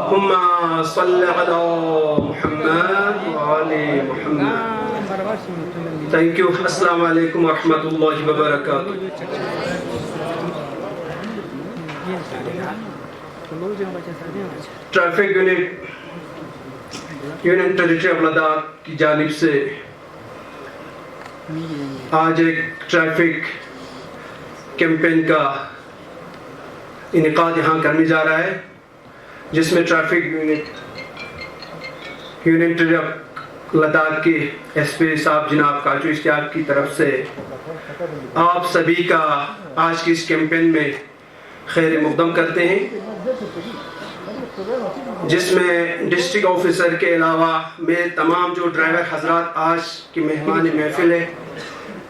अल्लाहुम्मा सल्लि अला मुहम्मद व आले मुहम्मद। Thank you. अस्सलाम वालेकुम व रहमतुल्लाहि व बरकातुहू। Traffic union territory of Ladakh की जानिब से आज एक ट्रैफिक कैंपेन का इनेकाद यहाँ करने जा रहा है, जिसमें traffic union territory of Ladakh के एसपी साहब जनाब काजू इश्तियाक की तरफ से आप सभी का आज की इस कैंपेन में खैर मुक़द्दम करते हैं, जिसमें डिस्ट्रिक्ट ऑफिसर के अलावा मैं तमाम जो ड्राइवर हजरात आज की मेहमान महफिल है,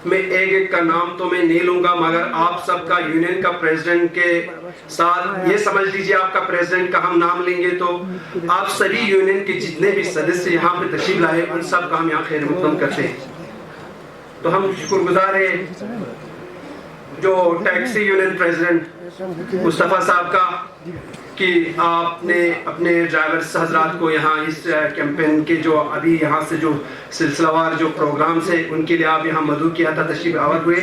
मैं एक एक का नाम तो मैं नहीं लूँगा, मगर आप सबका यूनियन का प्रेसिडेंट के साथ ये समझ लीजिए आपका प्रेसिडेंट का हम नाम लेंगे तो आप सभी यूनियन के जितने भी सदस्य यहाँ पे तशरीफ लाए उन सब का हम यहाँ खैर मुक़द्दम करते हैं। तो हम शुक्रगुजार हैं जो टैक्सी यूनियन प्रेसिडेंट मुस्तफ़ा साहब का कि आपने अपने ड्राइवर्स हजरात को यहाँ इस कैंपेन के जो अभी यहाँ से जो सिलसिलावार जो प्रोग्राम्स है उनके लिए आप यहाँ मदऊ किया था, तशरीफ आवर हुए।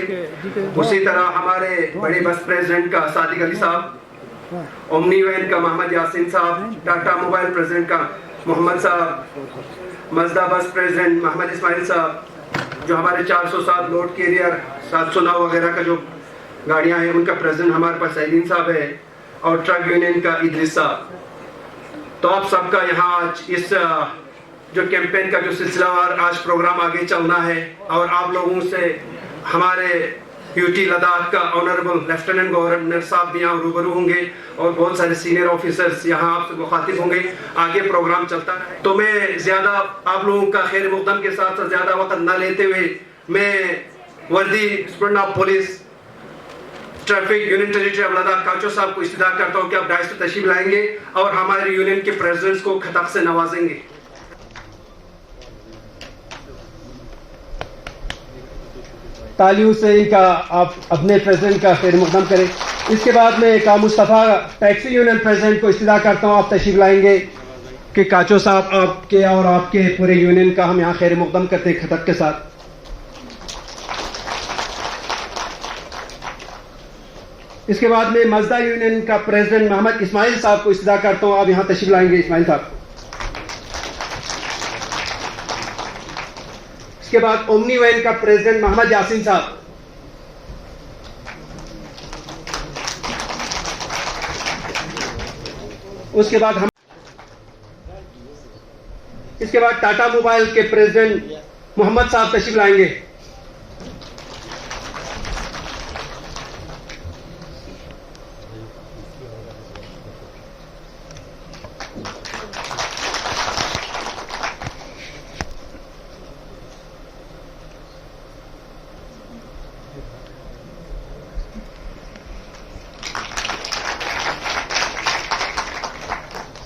उसी तरह हमारे बड़े बस प्रेसिडेंट का सादिक अली साहब, ओमनी वैन का मोहम्मद यासीन साहब, टाटा मोबाइल प्रेसिडेंट का मोहम्मद साहब, मजदा बस प्रेसिडेंट मोहम्मद इस्माइल साहब, जो हमारे 407 लोड कैरियर 709 वगैरह का जो गाड़ियाँ हैं उनका प्रेसिडेंट हमारे पास सैदीन साहब है, और ट्रक यूनियन का इदरीस साहब। तो आप सबका यहाँ आज इस जो कैंपेन का जो सिलसिलावार आज प्रोग्राम आगे चलना है, और आप लोगों से हमारे यूटी लद्दाख का ऑनरेबल लेफ्टिनेंट गवर्नर साहब भी यहाँ रूबरू होंगे और बहुत सारे सीनियर ऑफिसर्स यहाँ आपसे मुखातिब होंगे। आगे प्रोग्राम चलता रहे तो मैं ज़्यादा आप लोगों का खैर मुक़द्दम के साथ ज़्यादा वक्त न लेते हुए मैं वर्दी superintendent of police traffic union territory of Ladakh काचो साहब को इस्तदा करता हूँ कि आप डायस पे तशरीफ लाएंगे और हमारे यूनियन के प्रेसिडेंट्स को खिताब से नवाजेंगे। तालियों से इनका आप अपने प्रेसिडेंट का खैर मुक़द्दम करें। इसके बाद में का मुस्तफ़ा टैक्सी यूनियन प्रेसिडेंट को इस्तदा करता हूँ, आप तशरीफ लाएंगे कि काचो साहब आपके और आपके पूरे यूनियन का हम यहाँ खैर मुक़द्दम करते हैं खिताब के साथ। इसके बाद में मजदा यूनियन का प्रेसिडेंट मोहम्मद इस्माइल साहब को इस्तदा करता हूँ, आप यहाँ तशरीफ लाएंगे इस्माइल साहब। इसके बाद ओमनी वैन का प्रेसिडेंट मोहम्मद यासीन साहब। इसके बाद टाटा मोबाइल के प्रेसिडेंट मोहम्मद साहब तशरीफ लाएंगे।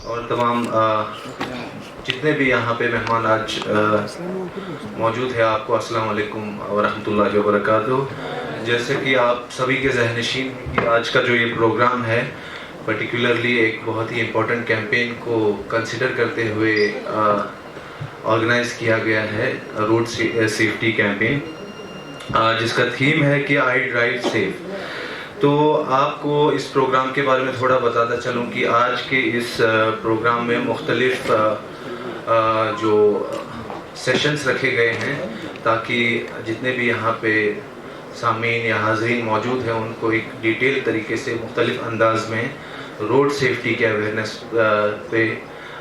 और तमाम जितने भी यहाँ पे मेहमान आज मौजूद है, आपको अस्सलाम वालेकुम व रहमतुल्लाहि व बरकातुहू। जैसे कि आप सभी के ज़हनशीन कि आज का जो ये प्रोग्राम है पर्टिकुलरली एक बहुत ही इम्पोर्टेंट कैंपेन को कंसिडर करते हुए ऑर्गेनाइज किया गया है, रोड सेफ्टी कैंपेन, जिसका थीम है कि आई ड्राइव सेफ। तो आपको इस प्रोग्राम के बारे में थोड़ा बताता चलूँ कि आज के इस प्रोग्राम में मुख्तलिफ जो सेशंस रखे गए हैं ताकि जितने भी यहाँ पे सामीन या हाज़रीन मौजूद हैं उनको एक डिटेल तरीके से मुख्तलिफ अंदाज में रोड सेफ्टी के अवेयरनेस पे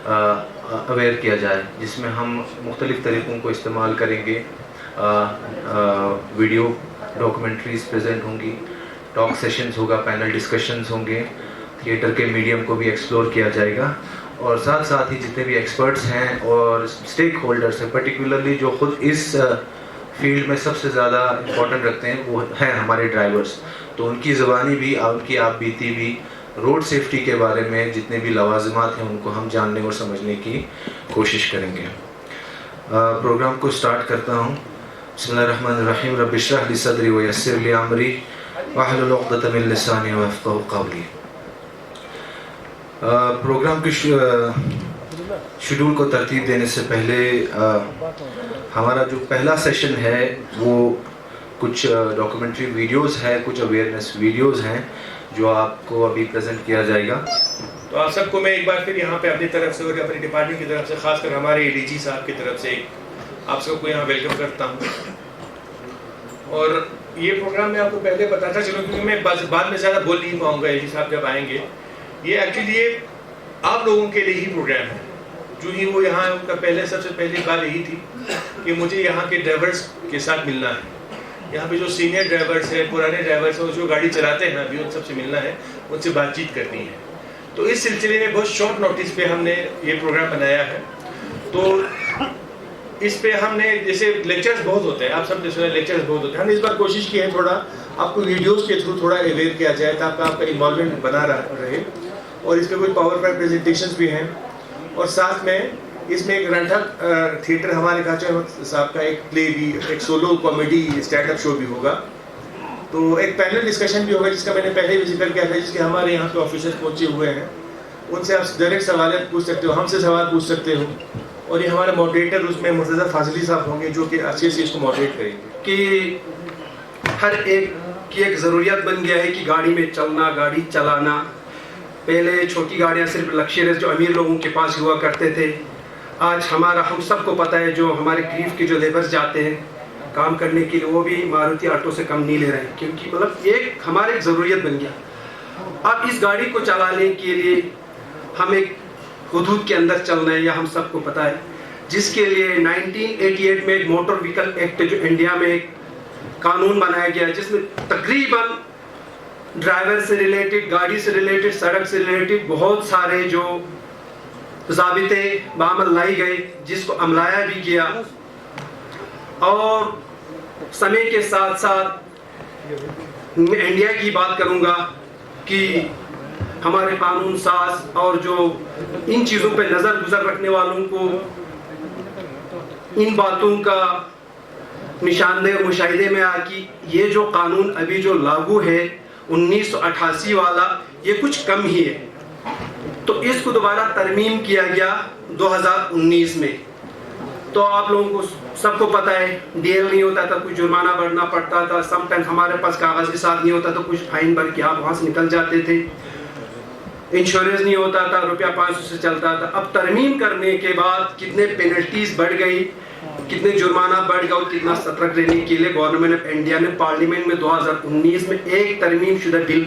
अवेयर किया जाए, जिसमें हम मुख्तलिफ तरीक़ों को इस्तेमाल करेंगे। वीडियो डॉक्यूमेंट्रीज़ प्रेजेंट होंगी, टॉक सेशंस होगा, पैनल डिस्कशंस होंगे, थिएटर के मीडियम को भी एक्सप्लोर किया जाएगा, और साथ साथ ही जितने भी एक्सपर्ट्स हैं और स्टेक होल्डर्स हैं पर्टिकुलरली जो खुद इस फील्ड में सबसे ज़्यादा इम्पोर्टेंट रखते हैं वो हैं हमारे ड्राइवर्स, तो उनकी ज़बानी भी उनकी आप बीती भी रोड सेफ्टी के बारे में जितने भी लवाज़िमात हैं उनको हम जानने और समझने की कोशिश करेंगे। प्रोग्राम को स्टार्ट करता हूँ। बिस्मिल्लाहिर्रहमानिर्रहीम। रब्बि इश्रह ली सदरी व यस्सिर ली अमरी वहलुल उक़दतम मिन लिसानी यफ़क़हू क़ौली। प्रोग्राम के शेड्यूल को तरतीब देने से पहले हमारा जो पहला सेशन है वो कुछ डॉक्यूमेंट्री वीडियोस है, कुछ अवेयरनेस वीडियोस हैं जो आपको अभी प्रेजेंट किया जाएगा। तो आप सबको मैं एक बार फिर यहाँ पे अपनी तरफ से और अपने डिपार्टमेंट की तरफ से, खासकर हमारे एडीजी साहब की तरफ से आप सबको यहाँ वेलकम करता हूँ। और ये प्रोग्राम मैं आपको पहले बताता चलूँ क्योंकि मैं बाद में ज़्यादा बोल नहीं पाऊँगा, एडीजी साहब जब आएंगे। ये एक्चुअली ये आप लोगों के लिए ही प्रोग्राम है। जो ही वो यहाँ उनका पहले सबसे पहली बात यही थी कि मुझे यहाँ के ड्राइवर्स के साथ मिलना है। यहाँ पे जो सीनियर ड्राइवर्स हैं, पुराने ड्राइवर्स हैं, जो गाड़ी चलाते हैं अभी, उन सबसे मिलना है, उनसे बातचीत करनी है। तो इस सिलसिले में बहुत शॉर्ट नोटिस पे हमने ये प्रोग्राम बनाया है। तो इस पे हमने, जैसे लेक्चर्स बहुत होते हैं, आप सबने सुना लेक्चर्स बहुत होते हैं, हमने इस बार कोशिश की है थोड़ा आपको वीडियोस के थ्रू थोड़ा अवेयर किया जाए ताकि आपका इन्वॉल्वमेंट बना रहे। और इसमें कुछ पावर पॉइंट प्रेजेंटेशंस भी हैं और साथ में इसमें एक रंठक थिएटर हमारे खाचा साहब का एक प्ले भी, एक सोलो कॉमेडी स्टैंडअप शो भी होगा। तो एक पैनल डिस्कशन भी होगा जिसका मैंने पहले भी जिक्र किया था, जिसके हमारे यहाँ के ऑफिसर्स पहुँचे हुए हैं, उनसे आप डायरेक्ट सवाल पूछ सकते हो, हमसे सवाल पूछ सकते हो। और ये हमारे मॉडरेटर उसमें मुर्तज़ा फाजिली साहब होंगे जो कि अच्छे से इसको मॉडरेट करेंगे। कि हर एक की एक ज़रूरियत बन गया है कि गाड़ी में चलना, गाड़ी चलाना। पहले छोटी गाड़ियाँ सिर्फ लग्जरियस जो अमीर लोगों के पास हुआ करते थे, आज हम सबको पता है जो हमारे गरीब के जो लेबर्स जाते हैं काम करने के लिए, वो भी मारुति ऑटो से कम नहीं ले रहे हैं, क्योंकि मतलब एक हमारी एक ज़रूरियत बन गया। अब इस गाड़ी को चलाने के लिए हम एक हुदूद के अंदर चलना है, यह हम सबको पता है, जिसके लिए 1988 में एक मोटर व्हीकल एक्ट जो इंडिया में एक कानून बनाया गया, जिसमें तकरीबन ड्राइवर से रिलेटेड, गाड़ी से रिलेटेड, सड़क से रिलेटेड बहुत सारे जो ज़ाबिते बामल लाई गए, जिसको अमलाया भी किया। और समय के साथ साथ मैं इंडिया की बात करूंगा कि हमारे कानून साज और जो इन चीज़ों पे नज़र गुजर रखने वालों को इन बातों का निशानदेह मुशाहिदे में आ कि ये जो कानून अभी जो लागू है 1988 वाला, ये कुछ कम ही है। तो इसको दोबारा तरमीम किया गया 2019 में। तो आप लोगों को सबको पता है डीएल नहीं होता था, कुछ जुर्माना भरना पड़ता था, समटाइम्स हमारे पास कागज़ के साथ नहीं होता तो कुछ फाइन भर के आप वहाँ से निकल जाते थे, इंश्योरेंस नहीं होता था, रुपया 500 से चलता था। अब तरमीम करने के बाद कितने पेनल्टीज बढ़ गई, कितने जुर्माना बढ़ गया और कितना सतर्क रहने के लिए गवर्नमेंट ऑफ इंडिया ने पार्लियामेंट में 2019 में एक तरमीम शुदा बिल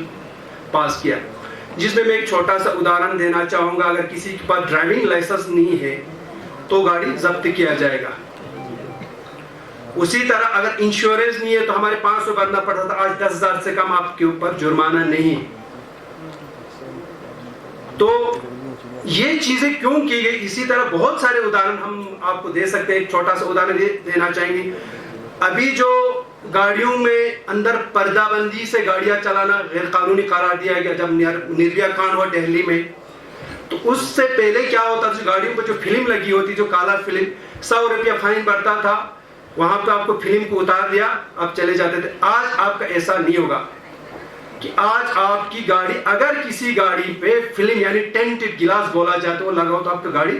पास किया, जिसमें मैं एक छोटा सा उदाहरण देना चाहूँगा। अगर किसी के पास ड्राइविंग लाइसेंस नहीं है तो गाड़ी जब्त किया जाएगा। उसी तरह अगर इंश्योरेंस नहीं है तो हमारे 500 भरना पड़ता था, आज 10,000 से कम आपके ऊपर जुर्माना नहीं। तो ये चीजें क्यों की गई, इसी तरह बहुत सारे उदाहरण हम आपको दे सकते हैं। एक छोटा सा उदाहरण देना चाहेंगे, अभी जो गाड़ियों में अंदर पर्दाबंदी से गाड़ियां चलाना गैर कानूनी करार दिया गया, जब निर्भया कांड हुआ दिल्ली में, तो उससे पहले क्या होता था, गाड़ियों पर जो फिल्म लगी होती, जो काला फिल्म, 100 रुपया फाइन बढ़ता था, वहां पर आपको फिल्म को उतार दिया, आप चले जाते थे। आज आपका ऐसा नहीं होगा कि आज आपकी गाड़ी, अगर किसी गाड़ी पे फिल्म यानी टेंटेड गिलास बोला जाता है वो लगाओ तो आपका गाड़ी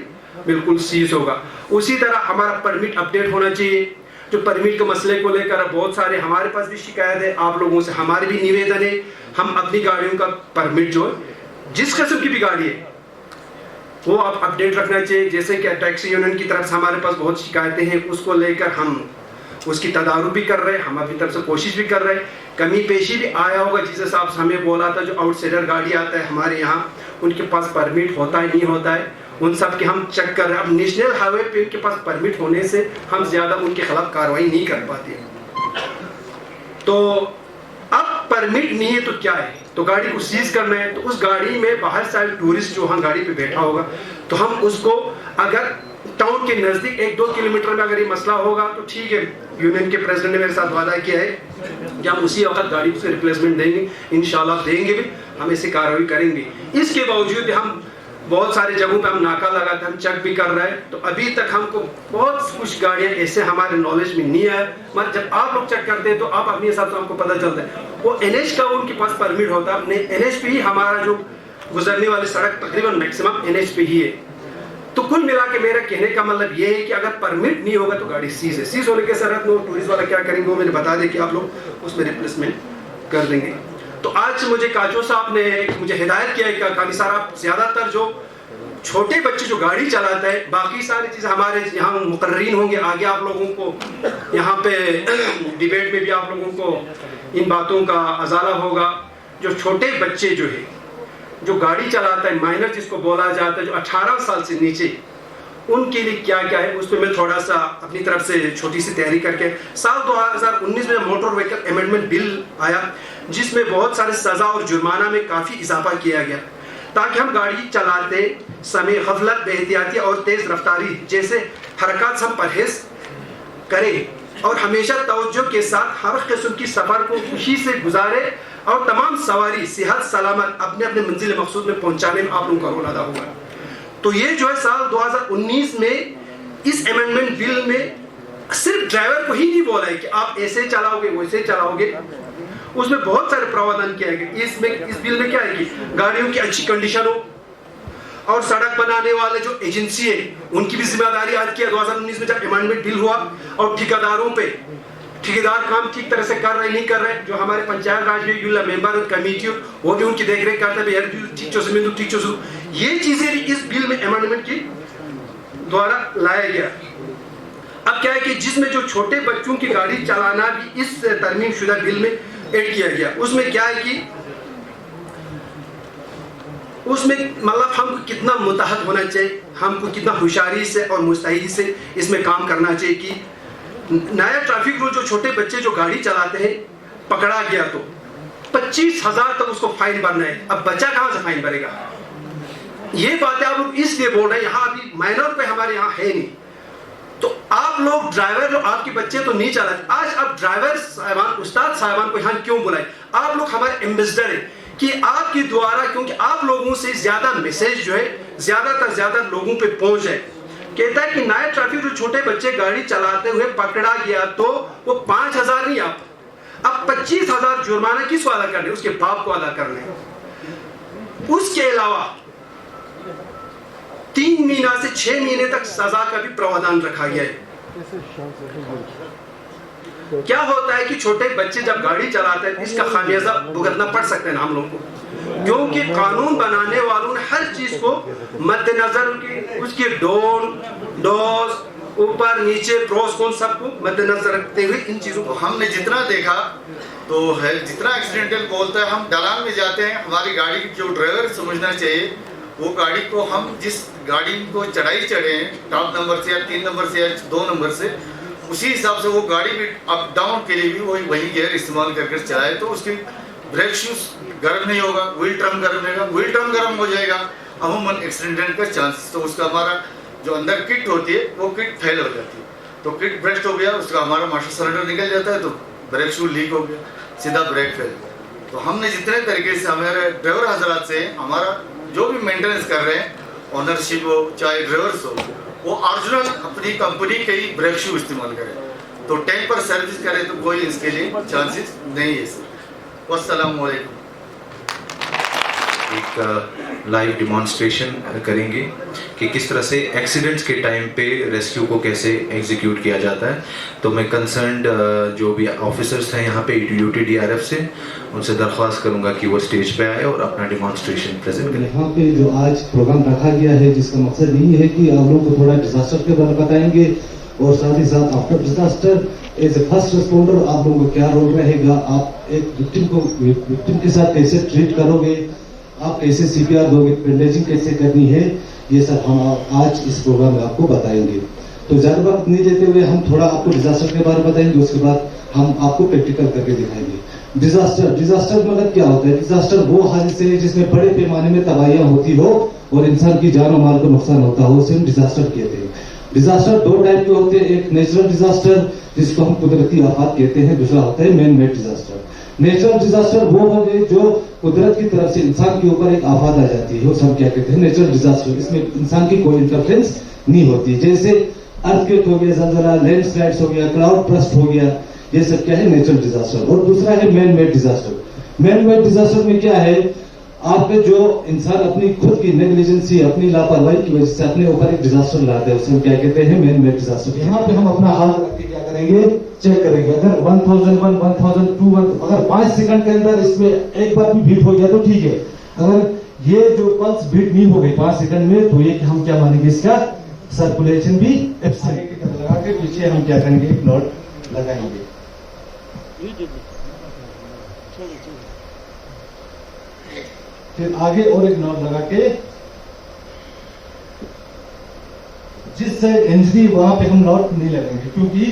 बिल्कुल सीज होगा। उसी तरह हमारा परमिट अपडेट होना चाहिए। जो परमिट के मसले को लेकर बहुत सारे हमारे पास भी शिकायत है, आप लोगों से हमारे भी निवेदन है, हम अपनी गाड़ियों का परमिट जो जिस किस्म की भी गाड़ी है वो आप अपडेट रखना चाहिए। जैसे कि टैक्सी यूनियन की तरफ से हमारे पास बहुत शिकायतें हैं, उसको लेकर हम उसकी तदारुक भी कर रहे हैं, हम अपनी तरफ से कोशिश भी कर रहे हैं। कमी पेशी भी आया होगा, जिस हिसाब से हमें बोला था, जो आउटसाइडर गाड़ी आता है हमारे यहाँ, उनके पास परमिट होता है नहीं होता है, उन सब के हम चेक कर रहे हैं। अब नेशनल हाईवे पे उनके पास परमिट होने से हम ज्यादा उनके खिलाफ कार्रवाई नहीं कर पाते। तो अब परमिट नहीं है तो क्या है, तो गाड़ी को सीज करना है, तो उस गाड़ी में बाहर से टूरिस्ट जो वहाँ गाड़ी पे बैठा होगा, तो हम उसको अगर टाउन के नजदीक 1-2 किलोमीटर में अगर ये मसला होगा तो ठीक है, यूनियन के प्रेसिडेंट ने मेरे साथ वादा किया है कि हम उसी वक्त गाड़ी को रिप्लेसमेंट देंगे, इंशाल्लाह देंगे भी, हम ऐसी कार्रवाई करेंगे। इसके बावजूद हम बहुत सारे जगहों पे हम नाका लगाते, हम चेक भी कर रहे हैं, तो अभी तक हमको बहुत कुछ गाड़ियां ऐसे हमारे नॉलेज में नहीं है। मतलब जब आप लोग चेक करते हैं तो आप अपने हिसाब से हमको पता चलता है, वो NH का उनके पास परमिट होता है, अपने NH पे ही हमारा जो गुजरने वाली सड़क तकरीबन मैक्सिमम NH पे ही है। तो कुल मिला के मेरा कहने का मतलब ये है कि अगर परमिट नहीं होगा तो गाड़ी सीज है। सीज होने के शर्त में टूरिस्ट वाला क्या करेंगे वो मैंने बता दें कि आप लोग उसमें रिप्लेसमेंट कर देंगे। तो आज मुझे काचो साहब ने मुझे हिदायत किया है कानी साहब, आप ज़्यादातर जो छोटे बच्चे जो गाड़ी चलाते हैं, बाकी सारी चीज़ हमारे यहाँ मुकर्रीन होंगे, आगे आप लोगों को यहाँ पे डिबेट में भी आप लोगों को इन बातों का अजाला होगा। जो छोटे बच्चे जो है जो गाड़ी चलाता है, माइनर जिसको बोला जाता है, जो 18 साल से नीचे, उनके लिए क्या क्या है उस पर मैं थोड़ा सा अपनी तरफ से छोटी सी तैयारी करके, साल 2019 में मोटर व्हीकल अमेंडमेंट बिल आया जिसमें बहुत सारे सजा और जुर्माना में काफ़ी इजाफा किया गया ताकि हम गाड़ी चलाते समय गफलत, बेहतियाती और तेज़ रफ्तारी जैसे हरकत हम परहेज करें और हमेशा तवज्जो के साथ हर किस्म की सफ़र को खुशी से गुजारे और तमाम सवारी सेहत सलामत अपने अपने मंजिल मकसूद में पहुंचाने में आप लोगों का रोल अदा होगा। तो ये जो है साल 2019 में इस अमेंडमेंट बिल में सिर्फ ड्राइवर को ही नहीं बोला है कि आप ऐसे चलाओगे वैसे चलाओगे, उसमें बहुत सारे प्रावधान किया गया। इस बिल में क्या है कि गाड़ियों की अच्छी कंडीशन हो और सड़क बनाने वाले जो एजेंसी है उनकी भी जिम्मेदारी आज किया 2019 में जब अमेंडमेंट बिल हुआ। और ठेकेदारों पे, ठेकेदार काम ठीक तरह से कर रहे नहीं कर रहे, जो हमारे पंचायत राज में मेंबर कमेटी वो भी उनकी देख रेख करते हैं, ठीक ये चीजें भी इस बिल में अमेंडमेंट के द्वारा लाया गया। अब क्या है कि जिसमें जो छोटे बच्चों की गाड़ी चलाना भी इस तरमीम शुदा बिल में ऐड किया गया। उसमें क्या है कि उसमें मतलब हमको कितना मुतहद होना चाहिए, हमको कितना होशियारी से और मुस्तैदी से इसमें काम करना चाहिए कि नया ट्रैफिक रूल जो छोटे बच्चे जो गाड़ी चलाते हैं पकड़ा गया तो 25,000 तक उसको फाइन भरना है। अब बच्चा कहां से फाइन भरेगा? ये बातें आप लोग इसलिए बोल रहे हैं, यहाँ अभी माइनर पे हमारे यहाँ है नहीं। तो आप लोग ड्राइवर जो आपके बच्चे तो नहीं चलाते, आज आप ड्राइवर साहबान, उस्ताद साहबान को यहाँ क्यों बुलाए? आप लोग हमारे एम्बेसडर है कि आपके द्वारा, क्योंकि आप लोगों से ज्यादा मैसेज जो है ज्यादा लोगों पे पहुंच जाए। कहता है कि नया ट्रैफिक जो छोटे बच्चे गाड़ी चलाते हुए पकड़ा गया तो वो 5,000 नहीं, आप अब 25,000 जुर्माना किसको अदा करने? उसके बाप को अदा करने। उसके अलावा 3 महीना से 6 महीने तक सजा का भी प्रावधान रखा गया है। क्या होता है कि छोटे बच्चे जब गाड़ी चलाते हैं इसका खामियाजा भुगतना पड़ सकते हैं हम लोगों को, क्योंकि कानून बनाने वालों ने हर चीज को मद्देनजर उसके डोज ऊपर नीचे प्रोस कौन सबको मद्देनजर रखते हुए इन चीजों को हमने जितना देखा तो है, जितना एक्सीडेंटल बोलता है, हम दलाल में जाते हैं, हमारी गाड़ी जो ड्राइवर समझना चाहिए वो गाड़ी को हम जिस गाड़ी को चढ़ाई चढ़े हैं टॉप नंबर से या 3 नंबर से या 2 नंबर से, उसी हिसाब से वो गाड़ी भी अप डाउन के लिए भी वही गियर इस्तेमाल करके चलाए तो उसकी ब्रेक शूज गर्म नहीं होगा, व्हील ट्रम गर्म रहेगा, व्हील ट्रम गर्म हो जाएगा, अमूमन एक्सीडेंट का चांस। तो उसका हमारा जो अंदर किट होती है वो किट फेल हो जाती है, तो किट ब्रेस्ट हो गया, उसका हमारा मास्टर सिलेंडर निकल जाता है, तो ब्रेक शूज लीक हो गया, सीधा ब्रेक फेल। तो हमने जितने तरीके से हमारे ड्राइवर हजरात से हमारा जो भी मेंटेनेंस कर रहे हैं, ऑनरशिप हो चाहे ड्राइवर्स हो, वो ओरिजिनल अपनी कंपनी के ही ब्रेक शू इस्तेमाल करें, तो टैंक पर सर्विस करें तो कोई इसके लिए चांसेस नहीं है सर। वस्सलाम वालेकुम। एक लाइव डिमॉन्स्ट्रेशन करेंगे कि किस तरह से एक्सीडेंट्स के टाइम पे रेस्क्यू को कैसे एग्जीक्यूट किया जाता है। तो मैं कंसर्न्ड जो भी ऑफिसर्स हैं यहाँ पे UTDRF से, उनसे दरख्वास्त करूँगा कि वो स्टेज पे आए और अपना डिमॉन्स्ट्रेशन प्रेजेंट करें। यहाँ पे जो आज प्रोग्राम रखा गया है जिसका मकसद यही है कि आप लोगों को थोड़ा डिजास्टर के बारे में बताएंगे और साथ ही साथ after disaster as a first responder आप लोगों का क्या रोल रहेगा, आप एक विक्टिम के साथ कैसे ट्रीट करोगे, आप कैसे CPR दोगे, बैंडेजिंग कैसे करनी है, ये सब हम आज इस प्रोग्राम में आपको बताएंगे। तो ज्यादा वक्त नहीं लेते हुए हम थोड़ा आपको डिजास्टर के बारे में बताएंगे, उसके बाद हम आपको प्रैक्टिकल करके दिखाएंगे। डिजास्टर मतलब क्या होता है? डिजास्टर वो हादसे जिसमें बड़े पैमाने में तबाहियां होती हो और इंसान की जान और माल को नुकसान होता हो, उसे हम डिजास्टर कहते हैं। डिजास्टर 2 टाइप के होते हैं, एक नेचुरल डिजास्टर जिसको हम कुदरती आफत कहते हैं, दूसरा होता है man made disaster. Natural disaster वो हो गए जो कुदरत की तरफ से इंसान के ऊपर एक आफत आ जाती है, उसे हम क्या कहते हैं? Natural disaster. इसमें इंसान की कोई इंटरफेरेंस नहीं होती, जैसे अर्थक्वेक हो गया, ज़लज़ला, लैंडस्लाइड्स हो गया, क्लाउड बर्स्ट हो गया, ये सब क्या है? Natural disaster. और दूसरा है man made disaster. Man made disaster में क्या है? आपके जो इंसान अपनी खुद की नेग्लिजेंसी, अपनी लापरवाही की वजह से अपने ऊपर एक डिजास्टर लाते हैं, उसे हम क्या कहते हैं, मैन मेड डिजास्टर। यहाँ पे हम अपना हाथ रख के क्या करेंगे, चेक करेंगे। अगर 1001, 1002, अगर 5 सेकंड के अंदर इसमें एक बार भी बीट हो गया तो ठीक है। अगर ये जो पल्स बीट नहीं हो गई 5 सेकंड में, तो ये हम क्या मानेंगे, इसका सर्कुलेशन भी एब्सेंट लगा के पीछे हम क्या करेंगे, एक नोट लगाएंगे। फिर आगे और एक नॉट लगा के, जिस साइड इंजरी वहां पे हम नॉट नहीं लगाएंगे, क्योंकि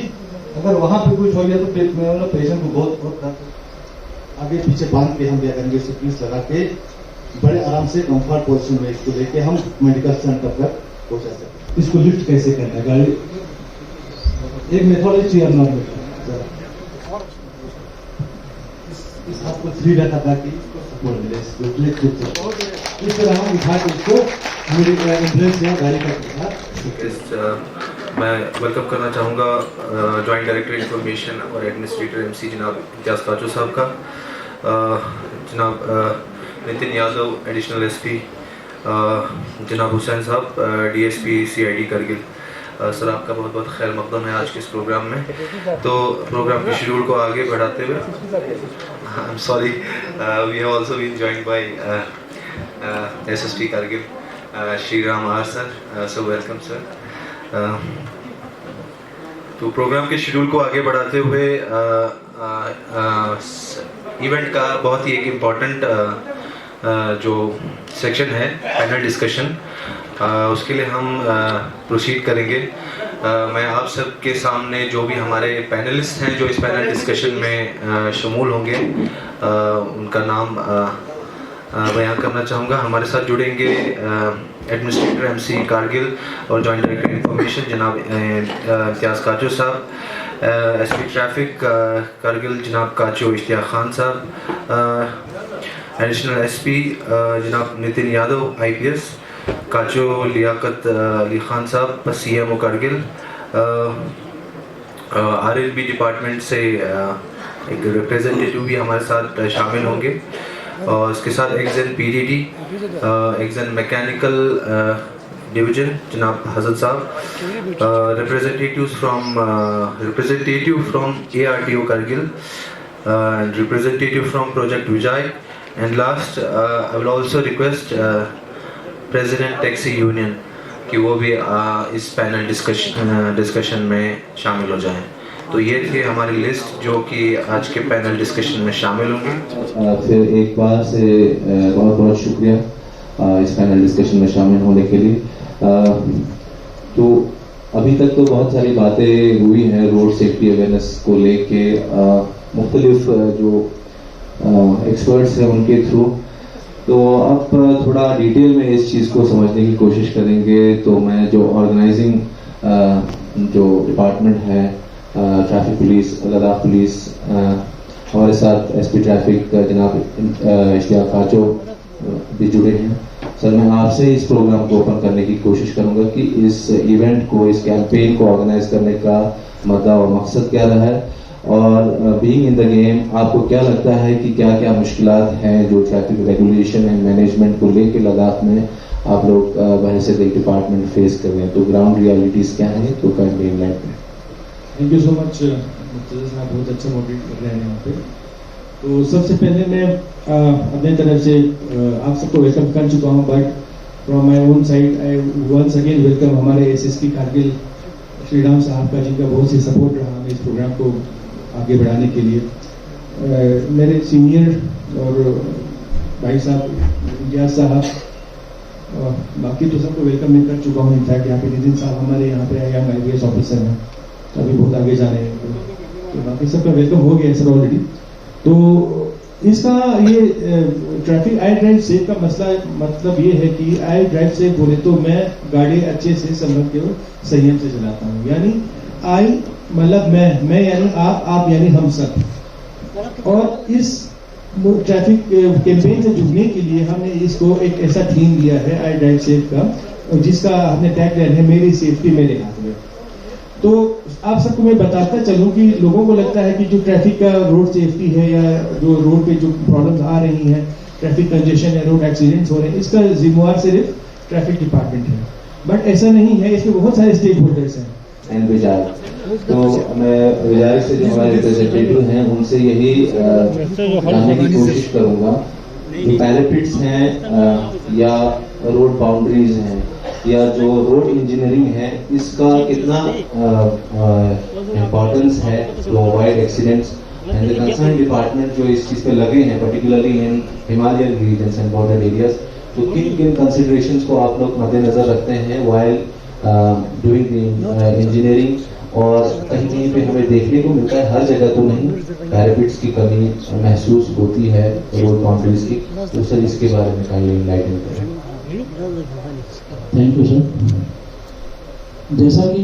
अगर वहां पे कुछ हो गया तो पेशेंट को बहुत आगे पीछे बांध के हम क्या करेंगे, पीस लगा के बड़े आराम से कंफर्ट पोजिशन में इसको लेके हम मेडिकल सेंटर तक पहुंचा सकते। इसको लिफ्ट कैसे करना है, गाड़ी एक मेथोडोलॉजी है नॉट इस हाथ को फ्री रखा ताकि सपोर्ट मिले, इस तरह हम उठा के इसको एम्बुलेंस या गाड़ी का मैं वेलकम करना चाहूँगा जॉइंट डायरेक्टर इंफॉर्मेशन और एडमिनिस्ट्रेटर एमसी जनाब इम्तियाज़ काचो साहब का, जनाब नितिन यादव एडिशनल एसपी, जनाब हुसैन साहब डीएसपी सीआईडी करगिल। सर आपका बहुत बहुत खैर मकदम है आज के इस प्रोग्राम में। तो प्रोग्राम के शेड्यूल को आगे बढ़ाते हुए, I am sorry, we have also been joined by SSP Kargil Shri Ram R sir, so welcome sir. तो प्रोग्राम के शेड्यूल को आगे बढ़ाते हुए इवेंट का बहुत ही एक इम्पॉर्टेंट जो सेक्शन है पैनल डिस्कशन, उसके लिए हम प्रोसीड करेंगे। मैं आप सब के सामने जो भी हमारे पैनलिस्ट हैं जो इस पैनल डिस्कशन में शमूल होंगे उनका नाम बयान करना चाहूँगा। हमारे साथ जुड़ेंगे एडमिनिस्ट्रेटर एमसी कारगिल और जॉइंट डायरेक्टर इंफॉर्मेशन जनाब इम्तियाज़ काचो साहब, एसपी ट्रैफिक कारगिल जनाब काचो इश्तियाक खान साहब, एडिशनल एसपी जनाब नितिन यादव आईपीएस, काचो लियाकत अली खान साहब सीएमओ कारगिल, आरएलबी डिपार्टमेंट से एक रिप्रेजेंटेटिव भी हमारे साथ शामिल होंगे, और इसके साथ action PDD, action mechanical division जनाब हसन साहब, representative from ARTO Kargil and representative from project Vijay, and last I will also request president taxi union कि वो भी इस पैनल डिस्कशन में शामिल हो जाएं। तो ये थे हमारी लिस्ट जो कि आज के पैनल डिस्कशन में शामिल होंगे। फिर एक बार से बहुत बहुत शुक्रिया इस पैनल डिस्कशन में शामिल होने के लिए। तो अभी तक तो बहुत सारी बातें हुई हैं रोड सेफ्टी अवेयरनेस को लेके, मुख्तलिफ जो एक्सपर्ट्स हैं उनके थ्रू। तो अब थोड़ा डिटेल में इस चीज़ को समझने की कोशिश करेंगे। तो मैं जो ऑर्गेनाइजिंग जो डिपार्टमेंट है, ट्रैफिक पुलिस, लद्दाख पुलिस, हमारे साथ एसपी ट्रैफिक जनाब इश्तियाक काचो भी जुड़े हैं। सर मैं आपसे इस प्रोग्राम को ओपन करने की कोशिश करूंगा कि इस इवेंट को, इस कैंपेन को ऑर्गेनाइज करने का मद्दा और मकसद क्या रहा है, और बीइंग इन द गेम आपको क्या लगता है कि क्या क्या मुश्किलात हैं जो ट्रैफिक रेगुलेशन एंड मैनेजमेंट को लेकर लद्दाख में आप लोग बहैसियत एक डिपार्टमेंट फेस कर रहे हैं। तो ग्राउंड रियलिटीज़ क्या हैं, तो कैंपेन लाइफ में। थैंक यू सो मच साहब, बहुत अच्छा मोटिवेट कर रहे हैं यहाँ पे। तो सबसे पहले मैं अपने तरफ से आप सबको वेलकम कर चुका हूँ, but from my own side I once again welcome हमारे एसएसपी कारगिल श्री राम साहब का, जिनका बहुत ही सपोर्ट रहा हमें इस प्रोग्राम को आगे बढ़ाने के लिए। मेरे सीनियर और भाई साहब इम्तियाज़ साहब, बाकी तो सबको वेलकम मैं कर चुका हूँ। इनफैक्ट यहाँ पे नितिन साहब हमारे यहाँ पे आया IPS ऑफिसर हैं, अभी बहुत आगे जा रहे हैं, तो बाकी सबका वेलकम हो गया सर ऑलरेडी। तो इसका ये ट्रैफिक आई ड्राइव सेफ का मसला मतलब ये है कि आई ड्राइव सेफ बोले तो मैं गाड़ी अच्छे से संभल के संयम से चलाता हूँ, यानी आई मतलब मैं यानी आप यानी हम सब। और इस ट्रैफिक कैंपेन से जुड़ने के लिए हमने इसको एक ऐसा थीम दिया है आई ड्राइव सेफ का, जिसका हमने टैग लाइन है मेरी सेफ्टी मेरे हाथ में। तो आप सबको मैं बताता चलूं कि लोगों को लगता है कि जो ट्रैफिक का रोड सेफ्टी है या जो रोड पे जो प्रॉब्लम्स आ रही हैं ट्रैफिक कंजेशन या रोड एक्सीडेंट्स हो रहे हैं, इसका जिम्मेवार सिर्फ ट्रैफिक डिपार्टमेंट है। बट ऐसा नहीं है, इसमें बहुत सारे स्टेक होल्डर्स हैं। एंड विचार तो मैं विधायक से जो हमारे रिप्रेजेंटेटिव हैं उनसे यही जानने की कोशिश करूंगा कि पैरापिट्स हैं या रोड बाउंड्रीज हैं या जो रोड इंजीनियरिंग है, इसका कितना इम्पोर्टेंस है to avoid accidents and the concern department जो इस चीज़ पे लगे हैं particularly in Himalayan regions and border areas, तो किन किन कंसिडरेशंस को आप लोग मद्देनजर रखते हैं वाइल डूइंग द इंजीनियरिंग। और कहीं कहीं पे हमें देखने को मिलता है, हर जगह तो नहीं, पैरापिट्स की कमी महसूस होती है रोड बाउंड्रीज की, तो सर इसके बारे में काइंडली इनलाइटन करें। Thank you sir. जैसा कि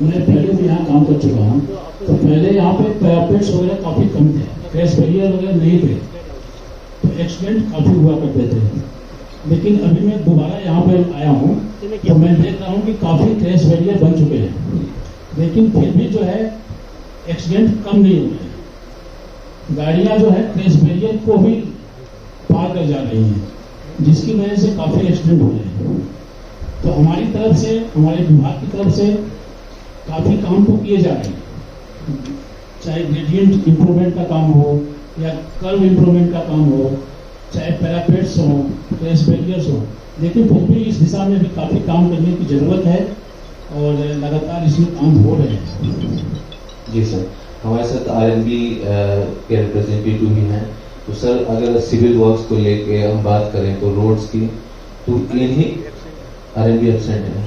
मैं पहले भी यहाँ काम कर चुका हूँ, तो पहले यहाँ पे पैरापेट्स वगैरह काफ़ी कम थे, क्रैश बैरियर वगैरह नहीं थे, तो एक्सीडेंट काफ़ी हुआ करते थे। लेकिन अभी मैं दोबारा यहाँ पर आया हूँ तो मैं देख रहा हूँ कि काफ़ी क्रैश बैरियर बन चुके हैं, लेकिन फिर भी जो है एक्सीडेंट कम नहीं हुए हैं। गाड़ियाँ जो है क्रैश बैरियर को भी पार कर जा रही हैं, जिसकी वजह से काफ़ी एक्सीडेंट हो रहे हैं। तो हमारी तरफ से, हमारे विभाग की तरफ से काफ़ी काम तो किए जा रहे हैं, चाहे ग्रेडियंट इम्प्रूवमेंट का काम हो या कर्व इम्प्रूवमेंट का काम हो, चाहे पैरापेट्स हो, क्रैश बैरियर्स हो, लेकिन फिर भी इस दिशा में भी काफ़ी काम करने की ज़रूरत है और लगातार इसमें काम हो रहे हैं। जी सर, हमारे साथ आरएनबी के रिप्रेजेंटेटिव भी हैं, तो सर अगर सिविल वर्क्स को लेके हम बात करें तो रोड्स की, तो इन्हीं आरएनबी एब्सेंट है।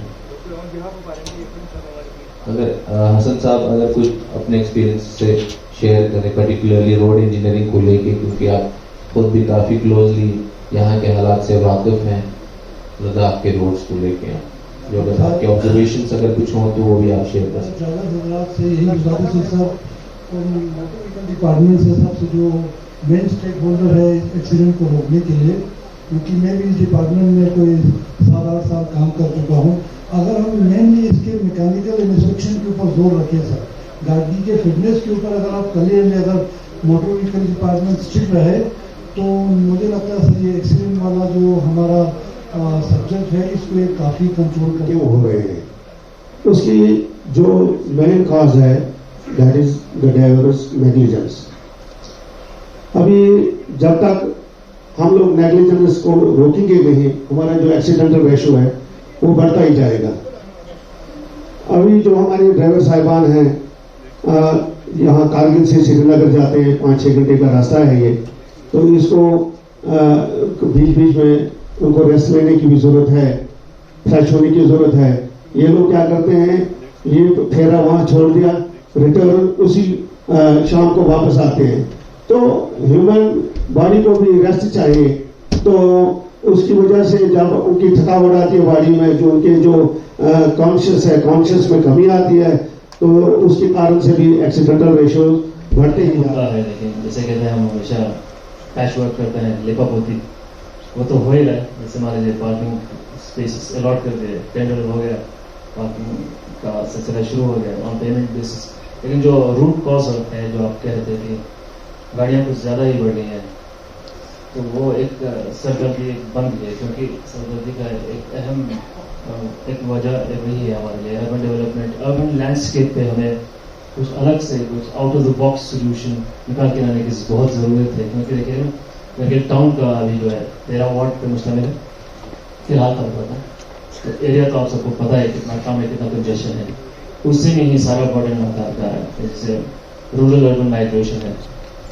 अगर हसन साहब अगर कुछ अपने एक्सपीरियंस से शेयर करें पर्टिकुलरली रोड इंजीनियरिंग को लेके, क्योंकि आप खुद भी काफ़ी क्लोजली यहाँ के हालात से वाकिफ हैं लद्दाख के रोड्स को लेके, जो अगर आपके ऑब्जर्वेशंस अगर कुछ हों तो वो भी आप शेयर कर सकते हैं। से यही गुजारिश है सर, और डिपार्टमेंट से सबसे जो मेन स्टेक होल्डर है एक्सीडेंट को रोकने के लिए, क्योंकि मैं भी इस डिपार्टमेंट में कोई 7-8 साल काम कर चुका हूँ। अगर हम मेनली इसके मैकेनिकल इंस्पेक्शन के ऊपर जोर रखें सर, गाड़ी के फिटनेस के ऊपर अगर आप कलियर में अगर मोटर व्हीकल डिपार्टमेंट स्ट्रिक्ट रहे, तो मुझे लगता है सर ये एक्सीडेंट वाला जो हमारा सब्जेक्ट है, इसको एक काफ़ी कंट्रोल करके हो रहे हैं। उसकी जो मेन कॉज है that is the drivers negligence. अभी जब तक हम लोग नेग्लिजेंस को रोकेंगे नहीं, हमारा जो एक्सीडेंटल रेशो है वो बढ़ता ही जाएगा। अभी जो हमारे ड्राइवर साहिबान हैं, यहाँ कारगिल से श्रीनगर जाते हैं, 5-6 घंटे का रास्ता है ये, तो इसको बीच बीच में उनको रेस्ट लेने की भी ज़रूरत है, फ्रेश होने की ज़रूरत है। ये लोग क्या करते हैं, ये फेरा वहाँ छोड़ दिया, रिटर्न उसी शाम को वापस आते हैं। तो ह्यूमन बॉडी को भी रेस्ट चाहिए, तो उसकी वजह से जब उनकी थकावट आती है बॉडी में, जो उनके जो कॉन्शियस में कमी आती है, तो उसके कारण से भी एक्सीडेंटल रेशो बढ़ते ही होता है। लेकिन जैसे कहते हैं हम हमेशा पैच वर्क करते हैं, लिपअप होती, वो तो हो ही रहा है। जैसे हमारे लिए पार्किंग स्पेस अलॉट कर दिए, टेंडर हो गया, पार्किंग का सिलसिला शुरू हो गया ऑन पेमेंट बेसिस। लेकिन जो रूट कॉज है, जो आप कह रहे थे कि गाड़ियाँ कुछ ज़्यादा ही बढ़ गई हैं, तो वो एक सरदर्दी बन गई है, क्योंकि सरदर्दी का एक अहम एक वजह वही है हमारे लिए अर्बन डेवलपमेंट, अर्बन लैंडस्केप पे हमें कुछ अलग से, कुछ out of the box solution निकाल के लाने की बहुत ज़रूरत है। क्योंकि देखिए मेरे टाउन का अभी जो है 13 वार्ड पे मुश्तमिल है फिलहाल का पता है, तो एरिया तो आप सबको पता है कितना कम है, कितना कंजेशन है, उससे में ही सारा बर्डन आता है। जैसे रूरल अर्बन माइग्रेशन है,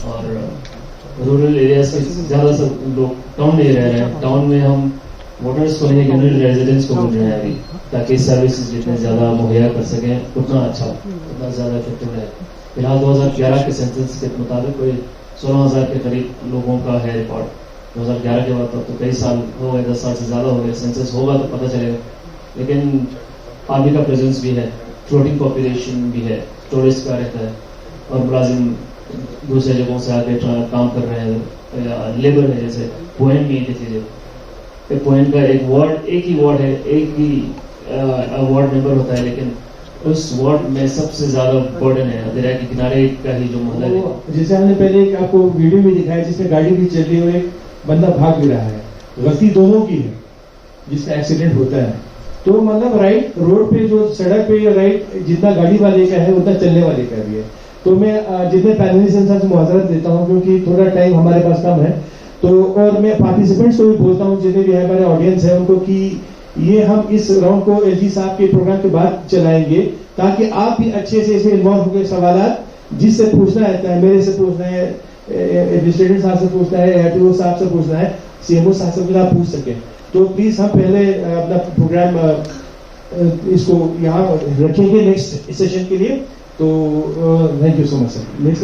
और रूरल एरियाज के ज़्यादा सब लोग टाउन में रह रहे हैं। टाउन में हम वोटर्स को नहीं, जनरल रेजिडेंट्स को मिल रहे हैं अभी, ताकि सर्विसेज जितने ज़्यादा मुहैया कर सकें उतना अच्छा, उतना ज़्यादा इफेक्टिव रहे। फिलहाल 2011 के सेंसस के मुताबिक कोई 16,000 के करीब लोगों का है रिकॉर्ड। 2011 के बाद तो कई साल हो गए, 10 साल से ज़्यादा हो गए। सेंसस होगा तो पता चलेगा, लेकिन आर्मी का प्रेजेंस भी है, फ्लोटिंग पॉपुलेशन भी है, टूरिस्ट का रहता है, और मुलाजिम दूसरे जगहों से आके काम कर रहे हैं, या लेबर है। जैसे पोएम में देख लीजिए, पोएम का एक ही वार्ड है, एक ही वार्ड मेंबर होता है, लेकिन उस वार्ड में सबसे ज्यादा बर्डन है दरिया के किनारे का ही जो मोहल्ला है। जैसे हमने पहले एक आपको वीडियो भी दिखाया जिसमें गाड़ी भी चल रही है, बंदा भाग भी रहा है, गलती दोनों की है जिसका एक्सीडेंट होता है। तो मतलब राइट रोड पे जो सड़क पे राइट जितना गाड़ी वाले का है उतना चलने वाले का भी है। तो मैं जितने पैनलिस्ट हैं मुआवजत देता हूँ क्योंकि थोड़ा टाइम हमारे पास कम है। तो और मैं पार्टिसिपेंट्स को भी बोलता हूँ जितने भी हमारे ऑडियंस है उनको कि ये हम इस राउंड को एलजी साहब के प्रोग्राम के बाद चलाएंगे ताकि आप भी अच्छे से इसमें इन्वॉल्व होकर सवाल जिससे पूछना रहता है, मेरे से पूछना है, एडमिनिस्ट्रेटर साहब से पूछना है, एटीओ साहब से पूछना है, सीएमओ साहब से आप पूछ सकें। तो प्लीज हम पहले अपना प्रोग्राम इसको यहाँ रखेंगे नेक्स्ट सेशन के लिए। तो thank you so much sir. Next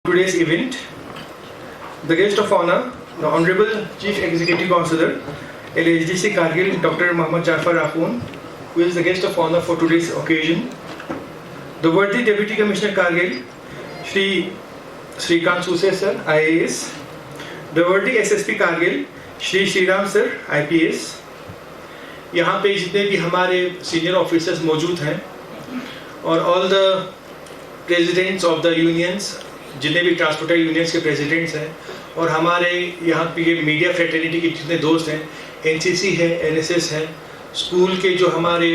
Today's event, the guest of honor, the Honorable Chief Executive Councillor, LHDC Kargil, Dr. Muhammad Jafar Afon, who is the guest of honor for today's occasion. The worthy Deputy Commissioner Kargil, Shri Srikant Suse sir, IAS. The worthy SSP Kargil, Shri Sriram sir, IPS. यहाँ पे जितने भी हमारे senior officers मौजूद हैं और all the presidents of the unions, जितने भी ट्रांसपोर्टर यूनियंस के प्रेसिडेंट्स हैं और हमारे यहाँ पे ये मीडिया फ्रेटर्निटी के जितने दोस्त हैं, एनसीसी है, एनएसएस है, स्कूल के जो हमारे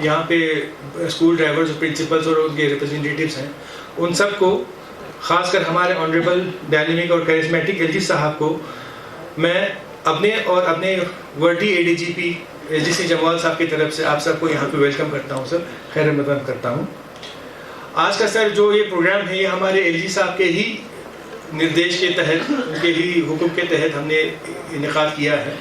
यहाँ पे स्कूल ड्राइवर्स और प्रिंसिपल्स और उनके रिप्रेजेंटेटिव्स हैं, उन सबको, ख़ासकर हमारे ऑनरेबल डायनेमिक और करिश्मेटिक एलजी साहब को मैं अपने वर्दी एडीजीपी एलजीसी जमवाल साहब की तरफ से आप सबको यहाँ पे वेलकम करता हूँ सर, खैर मक़दम करता हूँ। आज का सर जो ये प्रोग्राम है ये हमारे एलजी साहब के ही निर्देश के तहत, उनके ही हुक्म के तहत हमने इनेकाद किया है,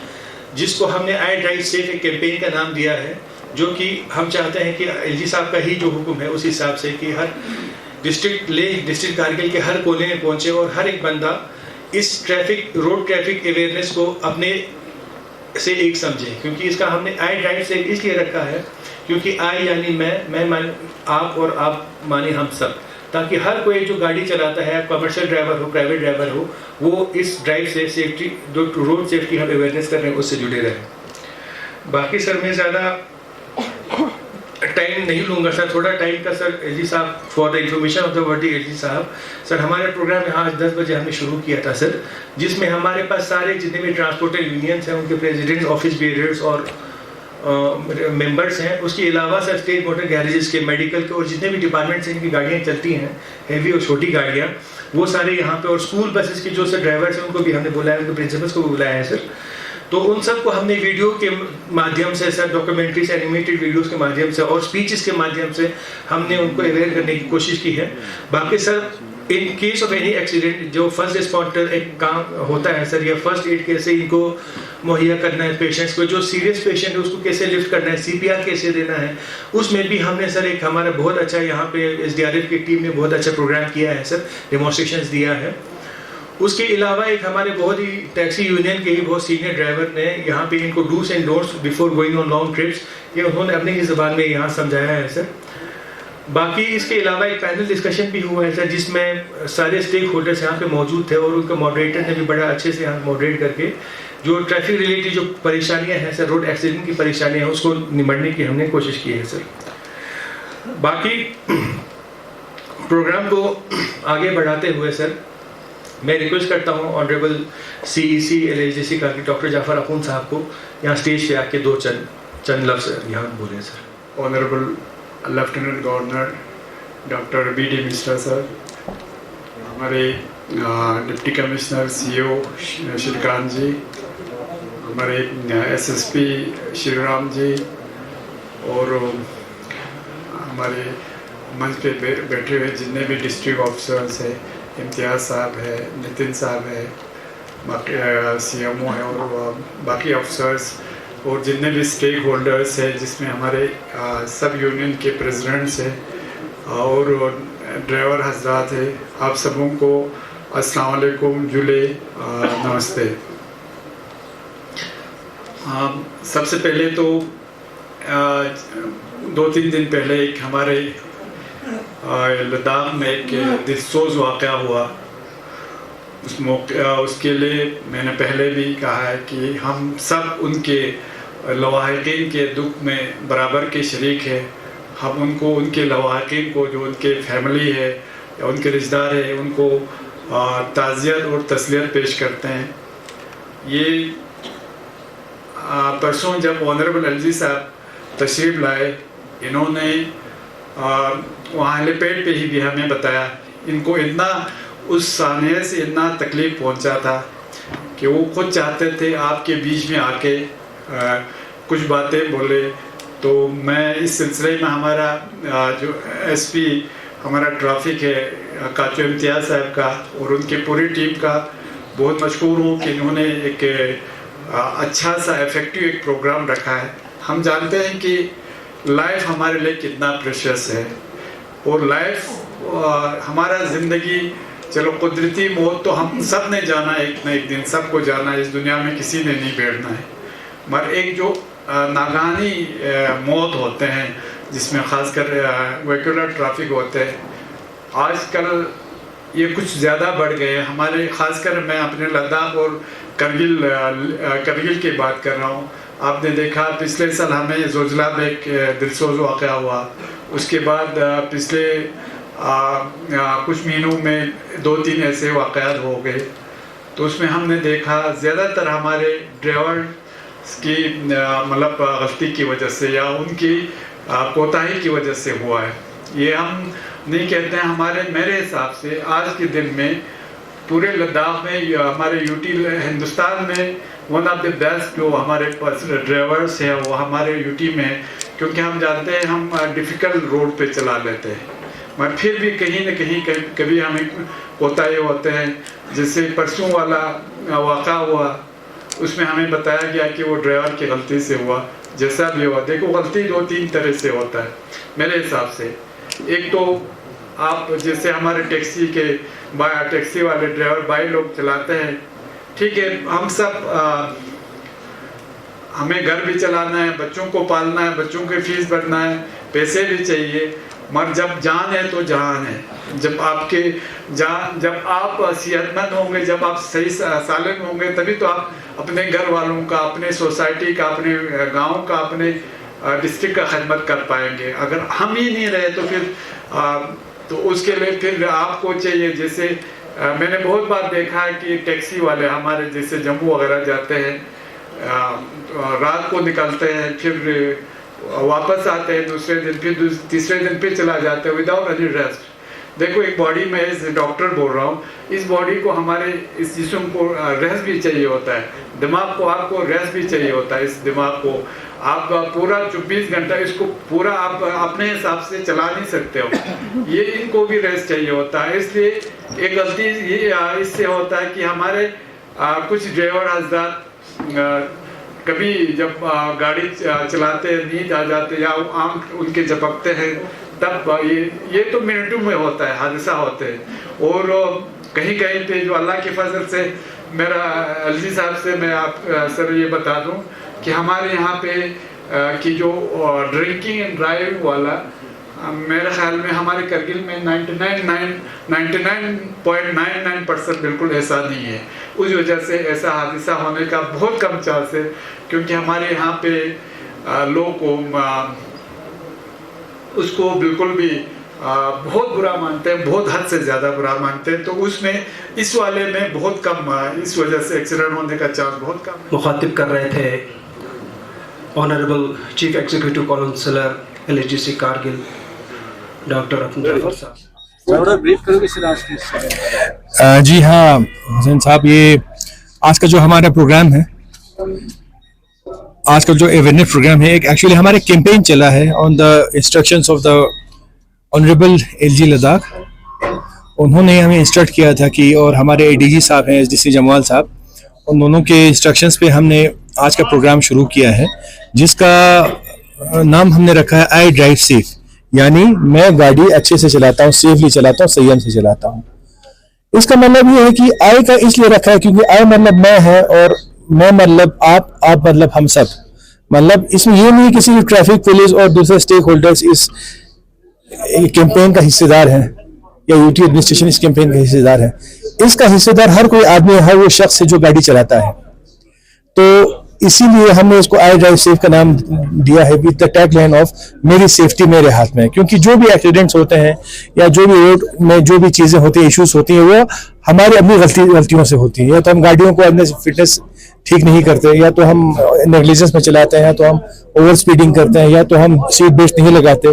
जिसको हमने आई ड्राइव सेफ एक कैंपेन का नाम दिया है, जो कि हम चाहते हैं कि एलजी साहब का ही जो हुक्म है उस हिसाब से कि हर डिस्ट्रिक्ट कारगिल के हर कोने में पहुँचे और हर एक बंदा इस रोड ट्रैफिक अवेयरनेस को अपने से एक समझे। क्योंकि इसका हमने आई ड्राइव सेफ इसलिए रखा है क्योंकि आई यानी मैं मान आप और आप माने हम सब, ताकि हर कोई जो गाड़ी चलाता है, कमर्शियल ड्राइवर हो, प्राइवेट ड्राइवर हो, वो इस ड्राइव से सेफ्टी, जो रोड सेफ्टी हम अवेयरनेस कर रहे हैं उससे जुड़े रहें। बाकी सर मैं ज़्यादा टाइम नहीं लूँगा सर, थोड़ा टाइम का सर एलजी साहब for the information of the वर्दी एलजी साहब। सर हमारे प्रोग्राम यहाँ आज 10 बजे हमने शुरू किया था सर, जिसमें हमारे पास सारे जितने भी ट्रांसपोर्टर यूनियंस हैं, उनके प्रेसिडेंट्स, ऑफिस बेयरर्स और मेंबर्स हैं, उसके अलावा सर स्टेट मोटर गैरेजेस के, मेडिकल के और जितने भी डिपार्टमेंट्स हैं, इनकी गाड़ियाँ चलती हैं, हैवी और छोटी गाड़ियाँ, वो सारे यहाँ पे, और स्कूल बसेस के जो सर ड्राइवर्स हैं उनको भी हमने बुलाया, उनके प्रिंसिपल्स को भी बुलाया है सर। तो उन सबको हमने वीडियो के माध्यम से सर, डॉक्यूमेंट्री से, एनिमेटेड वीडियोस के माध्यम से और स्पीचेस के माध्यम से हमने उनको अवेयर करने की कोशिश की है। बाकी sir in case of any accident जो फर्स्ट रिस्पॉन्डर एक काम होता है सर, या फर्स्ट एड कैसे इनको मुहैया करना है पेशेंट्स को, जो सीरियस पेशेंट है उसको कैसे लिफ्ट करना है, CPR कैसे देना है, उसमें भी हमने सर एक हमारा बहुत अच्छा यहाँ पे SDRF की टीम ने बहुत अच्छा प्रोग्राम किया है सर, डेमोन्स्ट्रेशंस दिया है। उसके अलावा एक हमारे बहुत ही टैक्सी यूनियन के ही बहुत सीनियर ड्राइवर ने यहाँ पे इनको dos and don'ts before going on long trips ये उन्होंने अपनी ही ज़बान में यहाँ समझाया है सर। बाकी इसके अलावा एक पैनल डिस्कशन भी हुआ है सर, जिसमें सारे स्टेक होल्डर्स यहाँ पे मौजूद थे और उनका मॉडरेटर ने भी बड़ा अच्छे से यहाँ मॉडरेट करके जो ट्रैफिक रिलेटेड जो परेशानियाँ हैं सर, रोड एक्सीडेंट की परेशानियाँ हैं, उसको निमटने की हमने कोशिश की है सर। बाकी प्रोग्राम को आगे बढ़ाते हुए सर मैं रिक्वेस्ट करता हूँ ऑनरेबल CEC LHDC का कि डॉक्टर जाफर अखून साहब को यहाँ स्टेज पे आके दो चंद लफ्ज़ यहाँ बोले sir. Honourable lieutenant governor doctor BD Mishra sir, हमारे डिप्टी कमिश्नर CO श्रीकांत जी, हमारे SSP श्रीराम जी और हमारे मंच पे बैठे हुए जितने भी डिस्ट्रिक्ट ऑफिसर्स हैं, इम्तियाज़ साहब है, नितिन साहब है, बाकी CMO है और बाकी ऑफिसर्स और जितने भी स्टेक होल्डर्स हैं जिसमें हमारे सब यूनियन के प्रेसिडेंट्स हैं और ड्राइवर हजरात है, आप सबों को अस्सलाम वालेकुम, जुले नमस्ते। सबसे पहले तो 2-3 दिन पहले एक हमारे लद्दाख में एक दिलसोज वाक़या हुआ। उसके लिए मैंने पहले भी कहा है कि हम सब उनके लवाहिकीन के दुख में बराबर के शरीक हैं। हम उनको, उनके लवाहिकीन को, जो उनके फैमिली है या उनके रिश्तेदार है, उनको ताज़ियत और तसलियत पेश करते हैं। ये परसों जब ऑनरेबल LG साहब तशरीफ़ लाए, इन्होंने वहाँ हेलीपैड पे ही भी हमें बताया, इनको इतना उस सानिया से इतना तकलीफ़ पहुँचा था कि वो खुद चाहते थे आपके बीच में आके कुछ बातें बोले। तो मैं इस सिलसिले में हमारा जो SP हमारा ट्रैफिक है काचो इम्तियाज़ साहब का और उनकी पूरी टीम का बहुत मशकूर हूँ कि इन्होंने एक अच्छा सा इफ़ेक्टिव एक प्रोग्राम रखा है। हम जानते हैं कि लाइफ हमारे लिए कितना प्रेशियस है और लाइफ हमारा ज़िंदगी, चलो कुदरती मौत तो हम सब ने जाना, एक ना एक दिन सबको जाना है, इस दुनिया में किसी ने नहीं बैठना है। मगर एक जो नागानी मौत होते हैं जिसमें ख़ासकर वेहिकुलर ट्रैफिक होते हैं, आजकल ये कुछ ज़्यादा बढ़ गए हैं हमारे, ख़ासकर मैं अपने लद्दाख और करगिल की बात कर रहा हूँ। आपने देखा पिछले साल हमें ज़ोजिला में एक दिलसोज वाक़या हुआ, उसके बाद पिछले कुछ महीनों में 2-3 ऐसे वाक़यात हो गए। तो उसमें हमने देखा ज़्यादातर हमारे ड्राइवर की मतलब गलती की वजह से या उनकी कोताही की वजह से हुआ है। ये हम नहीं कहते हैं, मेरे हिसाब से आज के दिन में पूरे लद्दाख में हमारे हिंदुस्तान में वन ऑफ द बेस्ट जो हमारे पास ड्राइवर्स हैं वो हमारे UT में, क्योंकि हम जानते हैं हम डिफ़िकल्ट रोड पे चला लेते हैं, मगर फिर भी कहीं न कहीं कभी हमें कोताही होते हैं। जैसे परसों वाला वाक़ा हुआ, उसमें हमें बताया गया कि वो ड्राइवर की गलती से हुआ। जैसा भी हुआ, देखो गलती 2-3 तरह से होता है मेरे हिसाब से। एक तो आप जैसे हमारे टैक्सी वाले ड्राइवर भाई लोग चलाते हैं, ठीक है, हम सब हमें घर भी चलाना है, बच्चों को पालना है, बच्चों की फीस भरना है, पैसे भी चाहिए, मगर जब जान है तो जहान है। जब आप सेहतमंद होंगे, जब आप सही सालिम होंगे, तभी तो आप अपने घर वालों का, अपने सोसाइटी का, अपने गांव का, अपने डिस्ट्रिक्ट का खिदमत कर पाएंगे। अगर हम ही नहीं रहे तो फिर तो उसके लिए फिर आपको चाहिए। जैसे मैंने बहुत बार देखा है कि टैक्सी वाले हमारे जैसे जम्मू वगैरह जाते हैं, रात को निकलते हैं, फिर वापस आते हैं दूसरे दिन, फिर तीसरे दिन फिर चला जाते हैं विदाउट एनी रेस्ट। देखो एक बॉडी में एज डॉक्टर बोल रहा हूँ, इस बॉडी को हमारे इस जिस्म को रेस्ट भी चाहिए होता है, दिमाग को आपको रेस्ट भी चाहिए होता है। इस दिमाग को आप पूरा 24 घंटा इसको पूरा आप अपने हिसाब से चला नहीं सकते हो, ये इनको भी रेस्ट चाहिए होता है। इसलिए एक गलती ये इससे होता है कि हमारे कुछ ड्राइवर हज़रात कभी जब गाड़ी चलाते हैं नींद आ जाते या आंख उनके झपकते हैं, तब ये तो मिनटों में होता है, हादसा होते हैं। और कहीं कहीं पे जो अल्लाह के फजल से मेरा एलजी साहब से मैं आप सर ये बता दूं कि हमारे यहाँ पे कि जो ड्रिंकिंग एंड ड्राइविंग वाला मेरे ख्याल में हमारे करगिल में 99.99% बिल्कुल ऐसा नहीं है। उस वजह से ऐसा हादसा होने का बहुत कम चांस है, क्योंकि हमारे यहाँ पे लोग को उसको बिल्कुल भी बहुत बुरा मानते हैं, बहुत हद से ज़्यादा बुरा मानते हैं। तो उसमें इस वाले में बहुत कम, इस वजह से एक्सीडेंट होने का चांस बहुत कम है। मुखातिब कर रहे थे honourable chief executive counsellor LHDC Kargil doctor Abdul Zafar साहब। जी हाँ हुसैन साहब, ये आज का जो हमारा प्रोग्राम है, आज का जो अवेयरनेस प्रोग्राम है, एक एक्चुअली हमारे कैंपेन चला है on the instructions of the honourable LG Ladakh. उन्होंने हमें इंस्ट्रक्ट किया था कि, और हमारे ADG साहब हैं SDC जमाल साहब, उन दोनों के इंस्ट्रक्शंस पे हमने आज का प्रोग्राम शुरू किया है, जिसका नाम हमने रखा है आई ड्राइव सेफ, यानी मैं गाड़ी अच्छे से चलाता हूँ, सेफली चलाता हूँ, संयम से चलाता हूँ। इसका मतलब ये है कि आई का इसलिए रखा है क्योंकि आई मतलब मैं है, और मैं मतलब आप मतलब हम सब। मतलब इसमें ये नहीं किसी ट्रैफिक पुलिस और दूसरे स्टेक होल्डर्स इस कैंपेन का हिस्सेदार हैं या UT एडमिनिस्ट्रेशन इस कैंपेन का हिस्सेदार है। इसका हिस्सेदार हर कोई आदमी, हर वो शख्स है जो गाड़ी चलाता है। तो इसीलिए हमने इसको आई ड्राइव सेफ का नाम दिया है, विद द टैगलाइन ऑफ मेरी सेफ्टी मेरे हाथ में। क्योंकि जो भी एक्सीडेंट्स होते हैं या जो भी रोड में जो भी चीजें होती हैं, इश्यूज होती हैं, वो हमारी अपनी गलतियों से होती हैं। या तो हम गाड़ियों को अपने फिटनेस ठीक नहीं करते, या तो हम नेग्लिजेंस में चलाते हैं, या तो हम ओवर स्पीडिंग करते हैं, या तो हम सीट बेल्ट नहीं लगाते,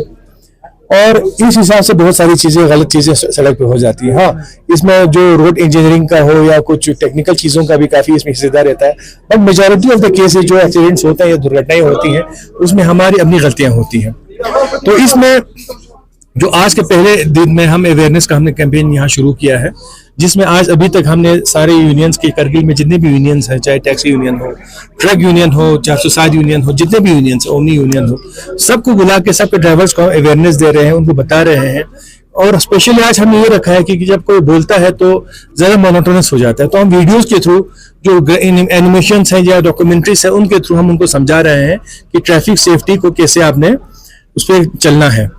और इस हिसाब से बहुत सारी चीजें, गलत चीजें सड़क पे हो जाती है। हाँ, इसमें जो रोड इंजीनियरिंग का हो या कुछ टेक्निकल चीजों का भी काफी इसमें हिस्सेदार रहता है, but majority of the cases जो एक्सीडेंट्स होते हैं या दुर्घटनाएं होती हैं, उसमें हमारी अपनी गलतियां होती हैं। तो इसमें जो आज के पहले दिन में हम अवेयरनेस का हमने कैंपेन यहाँ शुरू किया है, जिसमें आज अभी तक हमने सारे यूनियंस के, करगिल में जितने भी यूनियंस हैं, चाहे टैक्सी यूनियन हो, ट्रक यूनियन हो, 407 यूनियन हो, जितने भी यूनियंस, ओमनी यूनियन हो, सबको बुला के सबके ड्राइवर्स को अवेयरनेस दे रहे हैं, उनको बता रहे हैं। और स्पेशली आज हमने ये रखा है कि जब कोई बोलता है तो ज़्यादा मोनोटोनस हो जाता है, तो हम वीडियोज़ के थ्रू, जो एनिमेशंस हैं या डॉक्यूमेंट्रीज हैं, उनके थ्रू हम उनको समझा रहे हैं कि ट्रैफिक सेफ्टी को कैसे आपने उस पर चलना है।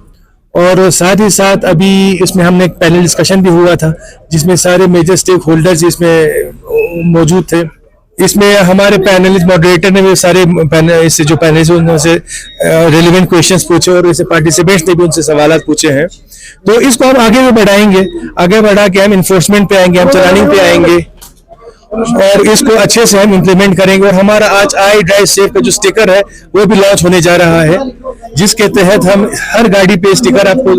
और साथ ही साथ अभी इसमें हमने एक पैनल डिस्कशन भी हुआ था, जिसमें सारे मेजर स्टेक होल्डर्स इसमें मौजूद थे। इसमें हमारे पैनलिस्ट मॉडरेटर ने भी सारे इससे जो पैनलिस्ट उनसे रेलिवेंट क्वेश्चंस पूछे, और इससे पार्टिसिपेंट्स ने भी उनसे सवाल पूछे हैं। तो इसको हम आगे भी बढ़ाएंगे, आगे बढ़ा के हम इन्फोर्समेंट पे आएंगे, हम चलानिंग पे आएंगे, और इसको अच्छे से हम इम्प्लीमेंट करेंगे। और हमारा आज आई ड्राइव सेफ का जो स्टिकर है वो भी लॉन्च होने जा रहा है, जिसके तहत हम हर गाड़ी पे स्टिकर आपको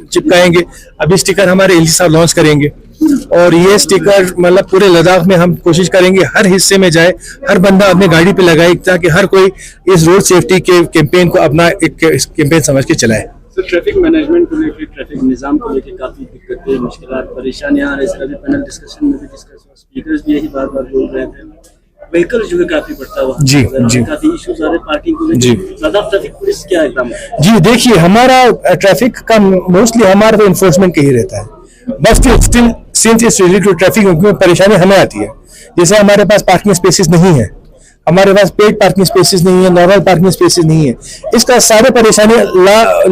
चिपकाएंगे। अभी स्टिकर हमारे LG साहब लॉन्च करेंगे, और ये स्टिकर मतलब पूरे लद्दाख में हम कोशिश करेंगे हर हिस्से में जाए, हर बंदा अपने गाड़ी पे लगाए, ताकि हर कोई इस रोड सेफ्टी के कैंपेन को अपना एक कैंपेन समझ के चलाए। तो ट्रैफिक मैनेजमेंट को लेकर, ट्रैफिक निज़ाम को लेकर काफ़ी दिक्कतें, मुश्किलात, परेशानियां आ रही हैं। अभी पैनल डिस्कशन में भी डिस्कस हुआ, स्पीकर्स भी यही बार बोल रहे थे, व्हीकल जो है काफ़ी बढ़ता हुआ, जी, काफ़ी इश्यूज आ रहे पार्किंग को लेकर। लद्दाख ट्रैफिक पुलिस क्या एकदम? जी देखिए, हमारा ट्रैफिक का मोस्टली हमारा तो इन्फोर्समेंट का ही रहता है, but still since it's related to traffic परेशानी हमें आती है। जैसे हमारे पास पार्किंग स्पेसेस नहीं है, हमारे पास पेड पार्किंग स्पेसेस नहीं है, नॉर्मल पार्किंग स्पेसेस नहीं है। इसका सारे परेशानी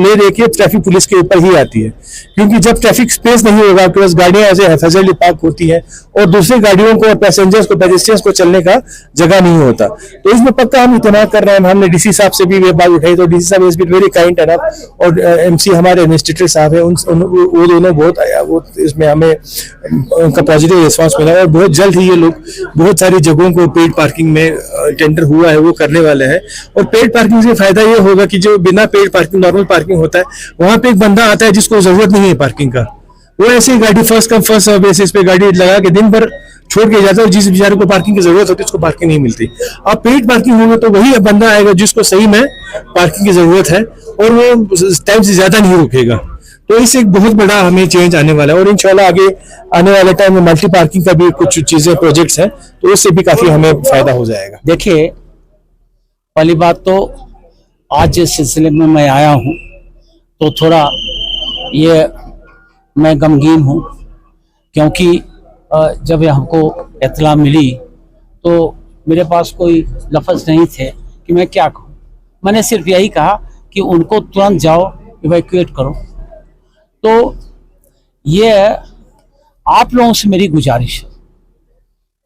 ले लेके ट्रैफिक पुलिस के ऊपर ही आती है, क्योंकि जब ट्रैफिक स्पेस नहीं होगा, आपके पास गाड़ियां ऐसे हैफजली पार्क होती हैं, और दूसरी गाड़ियों को, पैसेंजर्स को, पेडेस्ट्रियंस को चलने का जगह नहीं होता। तो इसमें पक्का हम इतना कर रहे हैं। हमने DC साहब से भी ये बात उठाई, तो DC साहब is been very kind enough, और MC हमारे एडमिनिस्ट्रेटर साहब है, वो दोनों बहुत इसमें हमें उनका पॉजिटिव रिस्पॉन्स मिला, और बहुत जल्द ही ये लोग बहुत सारी जगहों को पेड पार्किंग में टेंडर हुआ है वो करने वाले हैं। और पेड पार्किंग से फायदा ये होगा कि जो बिना पेड पार्किंग नॉर्मल पार्किंग होता है, वहां पे एक बंदा आता है जिसको जरूरत नहीं है पार्किंग का, वो ऐसे गाड़ी फर्स्ट कम फर्स्ट बेसिस पे गाड़ी लगा के दिन भर छोड़ के जाता है, और जिस बेचारे को पार्किंग की जरूरत होती है उसको पार्किंग नहीं मिलती। अब पेड पार्किंग होगा तो वही बंदा आएगा जिसको सही में पार्किंग की जरूरत है, और वो टाइम से ज्यादा नहीं रुकेगा। तो इससे एक बहुत बड़ा हमें चेंज आने वाला है, और इंशाल्लाह आगे आने वाले टाइम में मल्टी पार्किंग का भी कुछ चीजें प्रोजेक्ट्स हैं, तो उससे भी काफी हमें फायदा हो जाएगा। देखिए, पहली बात तो आज जिस सिलसिले में मैं आया हूँ तो थोड़ा ये मैं गमगीन हूँ, क्योंकि जब ये हमको इत्तला मिली तो मेरे पास कोई लफ्ज़ नहीं थे कि मैं क्या कहूँ। मैंने सिर्फ यही कहा कि उनको तुरंत जाओ इवैक्यूएट करो। तो ये आप लोगों से मेरी गुजारिश है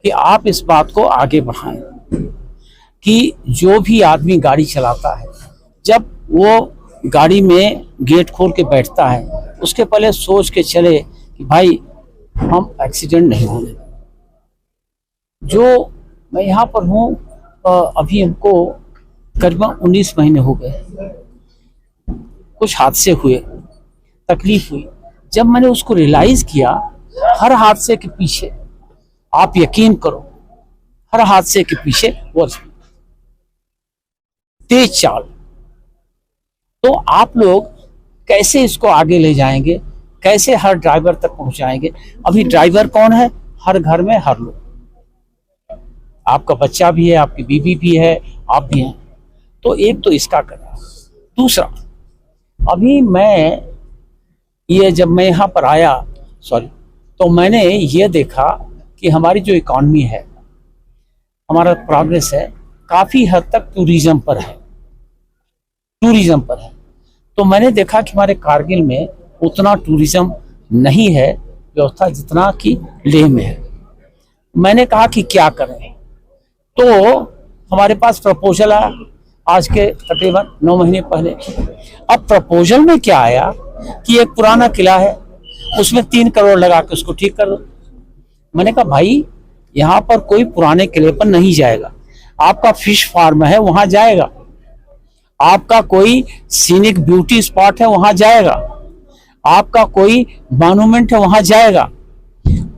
कि आप इस बात को आगे बढ़ाएं कि जो भी आदमी गाड़ी चलाता है, जब वो गाड़ी में गेट खोल के बैठता है, उसके पहले सोच के चले कि भाई हम एक्सीडेंट नहीं होने। जो मैं यहाँ पर हूँ अभी हमको करीबन 19 महीने हो गए, कुछ हादसे हुए, तकलीफ हुई। जब मैंने उसको रियलाइज किया, हर हादसे के पीछे, आप यकीन करो, हर हादसे के पीछे वो तेज चाल। तो आप लोग कैसे इसको आगे ले जाएंगे, कैसे हर ड्राइवर तक पहुंचाएंगे? अभी ड्राइवर कौन है? हर घर में हर लोग। आपका बच्चा भी है, आपकी बीवी भी है, आप भी हैं। तो एक तो इसका करना। दूसरा, अभी जब मैं यहाँ पर आया तो मैंने ये देखा कि हमारी जो इकॉनमी है, हमारा प्रोग्रेस है, काफ़ी हद तक टूरिज्म पर है। तो मैंने देखा कि हमारे कारगिल में उतना टूरिज्म नहीं है व्यवस्था जितना कि लेह में है। मैंने कहा कि क्या करें, तो हमारे पास प्रपोजल आया आज के तकरीबन 9 महीने पहले। अब प्रपोजल में क्या आया कि एक पुराना किला है, उसमें 3 करोड़ लगा के उसको ठीक कर दो। मैंने कहा भाई, यहाँ पर कोई पुराने किले पर नहीं जाएगा, आपका फिश फार्म है वहां जाएगा, आपका कोई सीनिक ब्यूटी स्पॉट है वहां जाएगा, आपका कोई मॉन्यूमेंट है वहां जाएगा।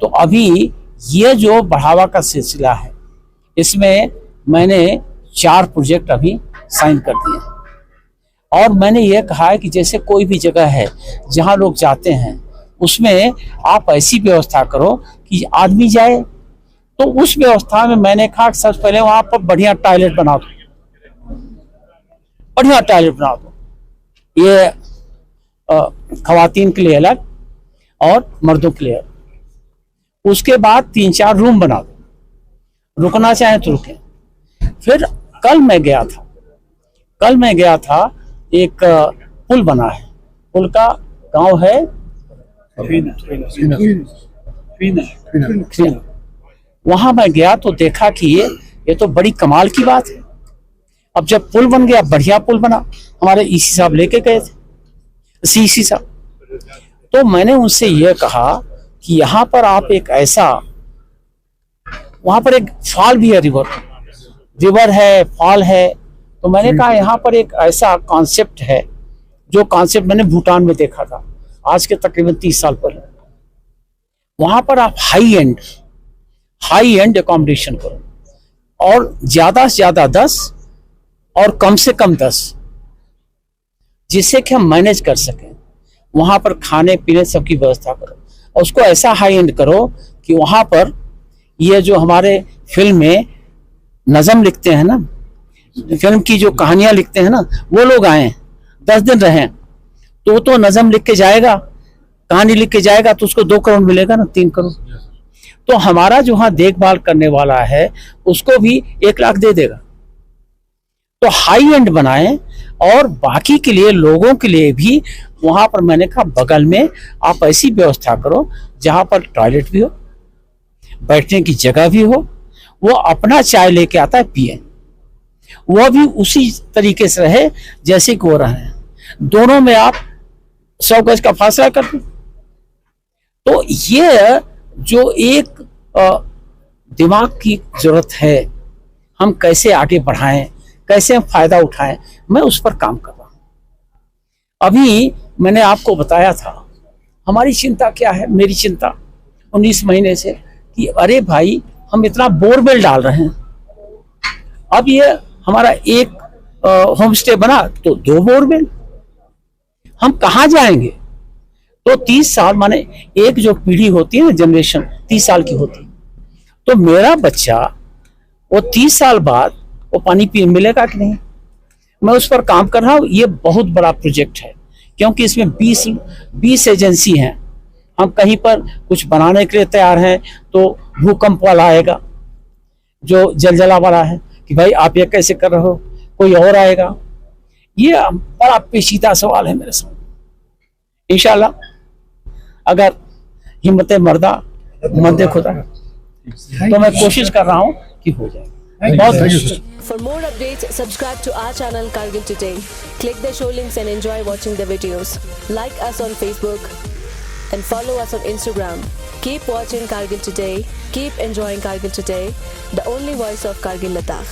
तो अभी ये जो बढ़ावा का सिलसिला है, इसमें मैंने 4 प्रोजेक्ट अभी साइन कर दिए, और मैंने ये कहा है कि जैसे कोई भी जगह है जहां लोग जाते हैं, उसमें आप ऐसी व्यवस्था करो कि आदमी जाए। तो उस व्यवस्था में मैंने कहा कि सबसे पहले वहां पर बढ़िया टॉयलेट बना दो, बढ़िया टॉयलेट बना दो। ये खवातीन के लिए अलग और मर्दों के लिए अलग। उसके बाद 3-4 रूम बना दो, रुकना चाहे तो रुके। फिर कल मैं गया था, एक पुल बना है, पुल का गांव है वहां मैं गया तो देखा कि ये तो बड़ी कमाल की बात है। अब जब पुल बन गया, बढ़िया पुल बना, हमारे ईसी साहब लेके गए थे, सीसी साहब। तो मैंने उनसे यह कहा कि यहाँ पर आप एक ऐसा, वहां पर एक फॉल भी है, रिवर है, फॉल है। तो मैंने कहा यहाँ पर एक ऐसा कॉन्सेप्ट है, जो कॉन्सेप्ट मैंने भूटान में देखा था आज के तकरीबन 30 साल पहले। वहां पर आप हाई एंड अकोमोडेशन करो, और ज्यादा से ज्यादा 10 और कम से कम 10, जिससे कि हम मैनेज कर सकें। वहां पर खाने पीने सबकी व्यवस्था करो, और उसको ऐसा हाई एंड करो कि वहां पर ये जो हमारे फिल्म में नज़म लिखते हैं ना, फिल्म की जो कहानियां लिखते हैं ना, वो लोग आए 10 दिन रहें, तो नज़म लिख के जाएगा, कहानी लिख के जाएगा, तो उसको 2 करोड़ मिलेगा ना, 3 करोड़। तो हमारा जो वहां देखभाल करने वाला है उसको भी 1 लाख दे देगा। तो हाई एंड बनाएं, और बाकी के लिए, लोगों के लिए भी वहां पर मैंने कहा बगल में आप ऐसी व्यवस्था करो जहां पर टॉयलेट भी हो, बैठने की जगह भी हो, वो अपना चाय लेके आता है पिए, वो भी उसी तरीके से रहे जैसे कि वो रहे, दोनों में आप 100 गज का फासला कर दो। तो ये जो एक दिमाग की जरूरत है, हम कैसे आगे बढ़ाएं, कैसे हम फायदा उठाएं, मैं उस पर काम कर रहा हूं। अभी मैंने आपको बताया था हमारी चिंता क्या है, मेरी चिंता 19 महीने से कि अरे भाई हम इतना बोरवेल डाल रहे हैं, अब ये हमारा एक होम स्टे बना तो 2 बोरवेल, हम कहाँ जाएंगे? तो 30 साल माने एक जो पीढ़ी होती है ना, जनरेशन 30 साल की होती है, तो मेरा बच्चा वो 30 साल बाद वो पानी पी मिलेगा कि नहीं? मैं उस पर काम कर रहा हूँ। ये बहुत बड़ा प्रोजेक्ट है क्योंकि इसमें 20 एजेंसी हैं। हम कहीं पर कुछ बनाने के लिए तैयार हैं तो भूकंप वाला आएगा, जो जलजला वाला है कि भाई आप ये कैसे कर रहे हो, कोई और आएगा। ये बड़ा पेचीदा सवाल है मेरे सामने। इंशाल्लाह अगर हिम्मत मर्दा मर्द खुदा तो मैं कोशिश कर रहा हूँ कि हो जाए। For more updates, subscribe to our channel Kargil Today. Click the show links and enjoy watching the videos. Like us on Facebook and follow us on Instagram. Keep watching Kargil Today. Keep enjoying Kargil Today, the only voice of Kargil Ladakh.